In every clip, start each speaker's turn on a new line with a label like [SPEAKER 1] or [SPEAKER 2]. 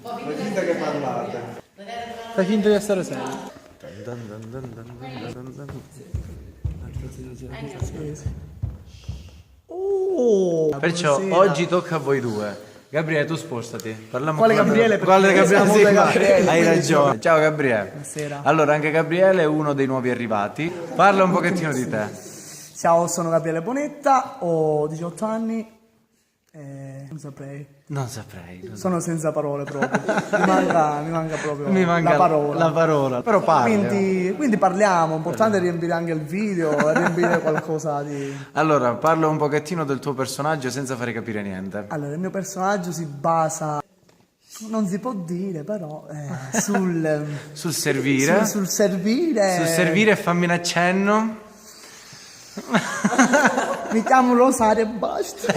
[SPEAKER 1] Fai finta che parlate.
[SPEAKER 2] Fai finta di essere serio.
[SPEAKER 3] Perciò
[SPEAKER 2] buonasera.
[SPEAKER 3] oggi tocca a voi due. Gabriele, tu spostati. Parliamo
[SPEAKER 2] Quale
[SPEAKER 3] con-
[SPEAKER 2] Gabriele?
[SPEAKER 3] Quale
[SPEAKER 2] Perché
[SPEAKER 3] Gabriele?
[SPEAKER 2] siamo
[SPEAKER 3] Sì,
[SPEAKER 2] due
[SPEAKER 3] ma-
[SPEAKER 2] Gabriele,
[SPEAKER 3] hai
[SPEAKER 2] quindi
[SPEAKER 3] ragione. Ciao Gabriele.
[SPEAKER 2] Buonasera.
[SPEAKER 3] Allora, anche Gabriele è uno dei nuovi arrivati. Parla un pochettino di te.
[SPEAKER 2] Ciao, sono Gabriele Bonetta, ho 18 anni. Non saprei.
[SPEAKER 3] Non saprei.
[SPEAKER 2] Sono senza parole proprio. Mi manca proprio
[SPEAKER 3] Mi manca
[SPEAKER 2] la parola.
[SPEAKER 3] la parola. Però parli.
[SPEAKER 2] Quindi parliamo, l'importante è riempire anche il video, riempire qualcosa di...
[SPEAKER 3] Allora, parla un pochettino del tuo personaggio senza fare capire niente.
[SPEAKER 2] Allora, il mio personaggio si basa, non si può dire però, sul,
[SPEAKER 3] Sul servire.
[SPEAKER 2] sul servire.
[SPEAKER 3] Sul servire e fammi un accenno.
[SPEAKER 2] Mi chiamo Rosario e basta.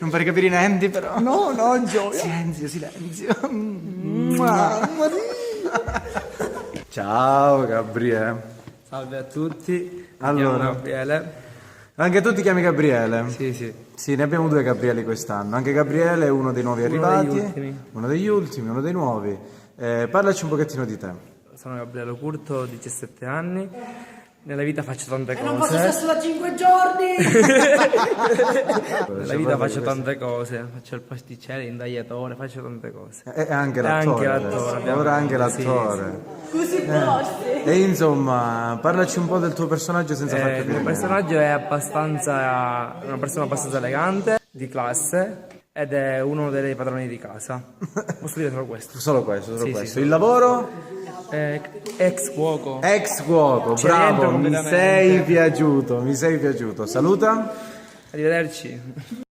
[SPEAKER 3] Non fare capire niente però.
[SPEAKER 2] No, gioia.
[SPEAKER 3] Silenzio, silenzio.
[SPEAKER 2] Mamma mia.
[SPEAKER 3] Ciao Gabriele.
[SPEAKER 4] Salve a tutti,
[SPEAKER 3] Allora.
[SPEAKER 4] mi chiamo Gabriele.
[SPEAKER 3] Anche tu ti chiami Gabriele?
[SPEAKER 4] Sì, sì.
[SPEAKER 3] Sì, ne abbiamo due Gabrieli quest'anno. Anche Gabriele è uno dei nuovi arrivati.
[SPEAKER 4] degli ultimi.
[SPEAKER 3] Uno degli ultimi, uno dei nuovi. Parlaci un pochettino di te.
[SPEAKER 4] Sono Gabriele Curto, ho 17 anni. Nella vita faccio tante
[SPEAKER 5] Non posso
[SPEAKER 4] cose.
[SPEAKER 5] stare solo 5 giorni!
[SPEAKER 4] Nella vita faccio tante cose. Faccio il pasticcere, l'indagliatore, faccio tante cose.
[SPEAKER 3] E anche
[SPEAKER 4] E
[SPEAKER 3] l'attore.
[SPEAKER 4] anche l'attore, abbiamo-
[SPEAKER 3] Ora anche
[SPEAKER 4] sì,
[SPEAKER 3] l'attore.
[SPEAKER 5] Così posti!
[SPEAKER 3] E insomma, parlaci un po' del tuo personaggio senza far
[SPEAKER 4] Il
[SPEAKER 3] capire
[SPEAKER 4] mio
[SPEAKER 3] niente.
[SPEAKER 4] personaggio è una persona abbastanza elegante, di classe, ed è uno dei padroni di casa. Posso dire solo questo.
[SPEAKER 3] Solo questo, solo
[SPEAKER 4] Sì,
[SPEAKER 3] questo.
[SPEAKER 4] sì.
[SPEAKER 3] Il lavoro?
[SPEAKER 4] Ex cuoco.
[SPEAKER 3] Ex cuoco,
[SPEAKER 4] Ci rientro
[SPEAKER 3] bravo, mi
[SPEAKER 4] completamente.
[SPEAKER 3] sei piaciuto, mi sei piaciuto. Saluta.
[SPEAKER 4] Arrivederci.